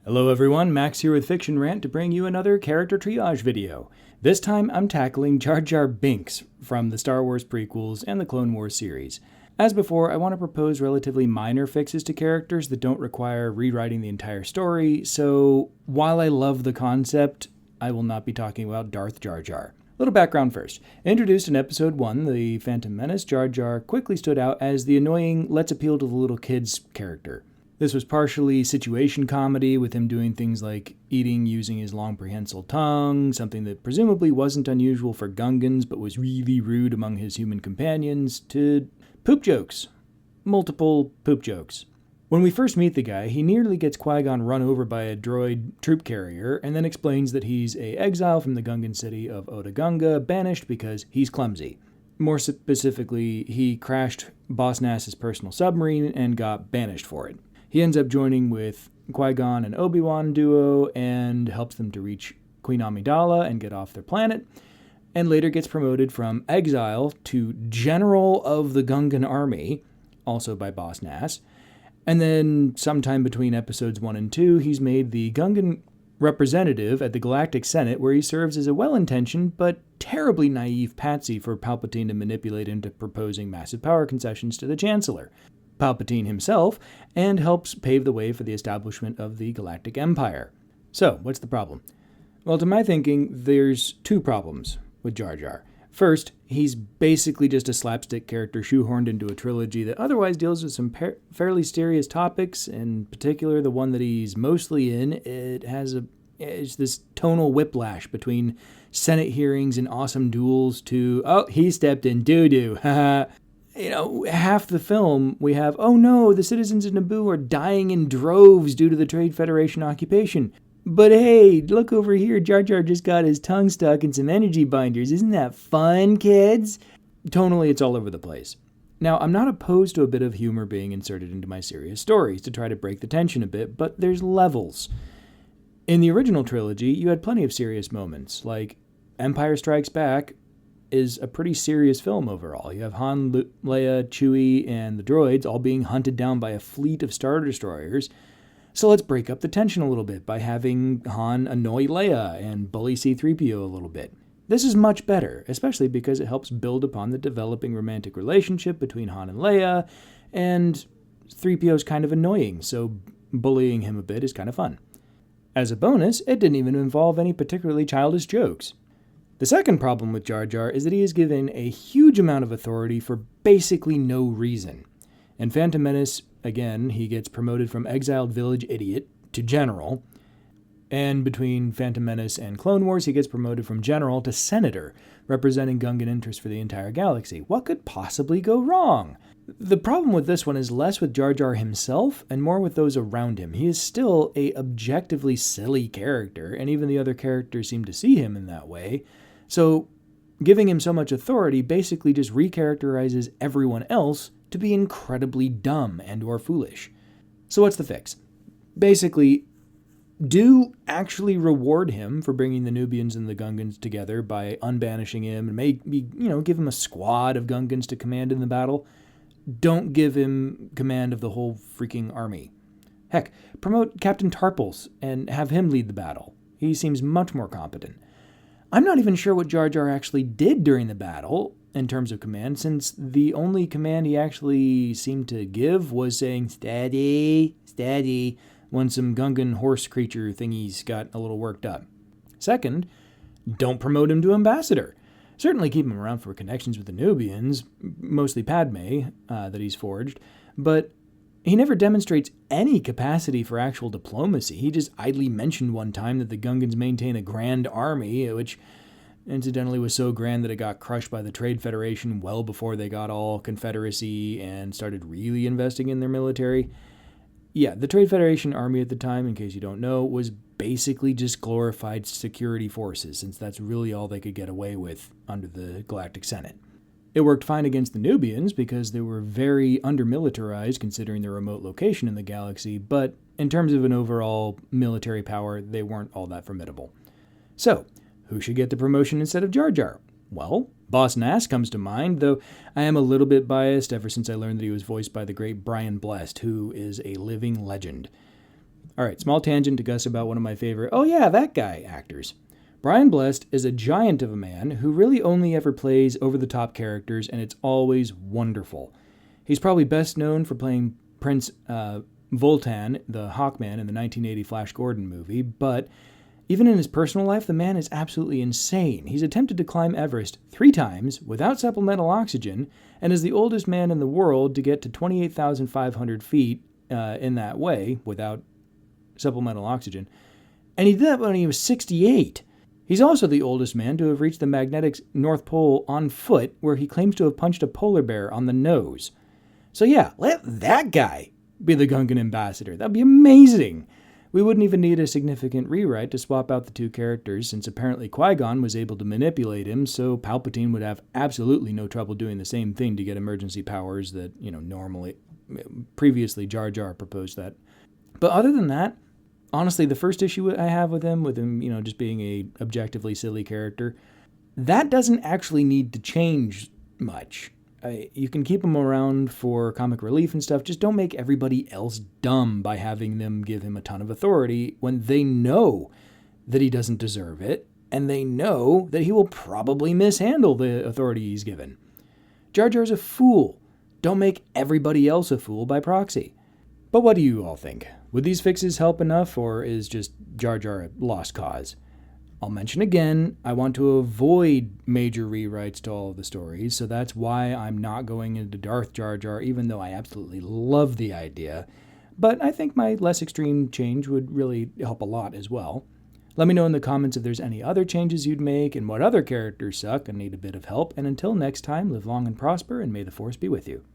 Hello everyone, Max here with Fiction Rant to bring you another character triage video. This time I'm tackling Jar Jar Binks from the Star Wars prequels and the Clone Wars series. As before, I want to propose relatively minor fixes to characters that don't require rewriting the entire story, so while I love the concept, I will not be talking about Darth Jar Jar. Little background first. Introduced in Episode 1, The Phantom Menace, Jar Jar quickly stood out as the annoying let's appeal to the little kids character. This was partially situation comedy, with him doing things like eating using his long prehensile tongue, something that presumably wasn't unusual for Gungans but was really rude among his human companions, to poop jokes. Multiple poop jokes. When we first meet the guy, he nearly gets Qui-Gon run over by a droid troop carrier, and then explains that he's an exile from the Gungan city of Oda Gunga, banished because he's clumsy. More specifically, he crashed Boss Nass's personal submarine and got banished for it. He ends up joining with Qui-Gon and Obi-Wan duo and helps them to reach Queen Amidala and get off their planet, and later gets promoted from exile to General of the Gungan Army, also by Boss Nass. And then sometime between episodes 1 and 2, he's made the Gungan representative at the Galactic Senate, where he serves as a well-intentioned but terribly naive patsy for Palpatine to manipulate into proposing massive power concessions to the Chancellor, Palpatine himself, and helps pave the way for the establishment of the Galactic Empire. So, what's the problem? Well, to my thinking, there's two problems with Jar Jar. First, he's basically just a slapstick character shoehorned into a trilogy that otherwise deals with some fairly serious topics. In particular, the one that he's mostly in, it's this tonal whiplash between Senate hearings and awesome duels to, oh, he stepped in doo-doo, haha. Half the film we have, oh no, the citizens of Naboo are dying in droves due to the Trade Federation occupation. But hey, look over here, Jar Jar just got his tongue stuck in some energy binders. Isn't that fun, kids? Tonally, it's all over the place. Now, I'm not opposed to a bit of humor being inserted into my serious stories to try to break the tension a bit, but there's levels. In the original trilogy, you had plenty of serious moments, like Empire Strikes Back is a pretty serious film overall. You have Han, Leia, Chewie, and the droids all being hunted down by a fleet of Star Destroyers. So let's break up the tension a little bit by having Han annoy Leia and bully C-3PO a little bit. This is much better, especially because it helps build upon the developing romantic relationship between Han and Leia, and 3PO's kind of annoying, so bullying him a bit is kind of fun. As a bonus, it didn't even involve any particularly childish jokes. The second problem with Jar Jar is that he is given a huge amount of authority for basically no reason. In Phantom Menace, again, he gets promoted from exiled village idiot to general, and between Phantom Menace and Clone Wars, he gets promoted from general to senator, representing Gungan interests for the entire galaxy. What could possibly go wrong? The problem with this one is less with Jar Jar himself and more with those around him. He is still a objectively silly character, and even the other characters seem to see him in that way. So, giving him so much authority basically just recharacterizes everyone else to be incredibly dumb and or foolish. So what's the fix? Basically, do actually reward him for bringing the Nubians and the Gungans together by unbanishing him and maybe, give him a squad of Gungans to command in the battle. Don't give him command of the whole freaking army. Heck, promote Captain Tarpals and have him lead the battle. He seems much more competent. I'm not even sure what Jar Jar actually did during the battle in terms of command, since the only command he actually seemed to give was saying, steady, steady, when some Gungan horse creature thingies got a little worked up. Second, don't promote him to ambassador. Certainly keep him around for connections with the Nubians, mostly Padme, that he's forged, but he never demonstrates any capacity for actual diplomacy. He just idly mentioned one time that the Gungans maintain a grand army, which incidentally was so grand that it got crushed by the Trade Federation well before they got all Confederacy and started really investing in their military. Yeah, the Trade Federation army at the time, in case you don't know, was basically just glorified security forces, since that's really all they could get away with under the Galactic Senate. It worked fine against the Nubians because they were very under-militarized considering their remote location in the galaxy, but in terms of an overall military power, they weren't all that formidable. So, who should get the promotion instead of Jar Jar? Well, Boss Nass comes to mind, though I am a little bit biased ever since I learned that he was voiced by the great Brian Blessed, who is a living legend. Alright, small tangent to Gus about one of my favorite, oh yeah, that guy, actors. Brian Blessed is a giant of a man who really only ever plays over-the-top characters, and it's always wonderful. He's probably best known for playing Prince Voltan, the Hawkman in the 1980 Flash Gordon movie, but even in his personal life, the man is absolutely insane. He's attempted to climb Everest 3 times without supplemental oxygen, and is the oldest man in the world to get to 28,500 feet in that way without supplemental oxygen. And he did that when he was 68. He's also the oldest man to have reached the magnetic North Pole on foot, where he claims to have punched a polar bear on the nose. So yeah, let that guy be the Gungan ambassador. That'd be amazing. We wouldn't even need a significant rewrite to swap out the 2 characters, since apparently Qui-Gon was able to manipulate him, so Palpatine would have absolutely no trouble doing the same thing to get emergency powers that, normally, previously Jar Jar proposed that. But other than that, honestly, the first issue I have with him, just being a objectively silly character, that doesn't actually need to change much. You can keep him around for comic relief and stuff, just don't make everybody else dumb by having them give him a ton of authority when they know that he doesn't deserve it, and they know that he will probably mishandle the authority he's given. Jar Jar's a fool. Don't make everybody else a fool by proxy. But what do you all think? Would these fixes help enough, or is just Jar Jar a lost cause? I'll mention again, I want to avoid major rewrites to all of the stories, so that's why I'm not going into Darth Jar Jar, even though I absolutely love the idea. But I think my less extreme change would really help a lot as well. Let me know in the comments if there's any other changes you'd make, and what other characters suck and need a bit of help. And until next time, live long and prosper, and may the Force be with you.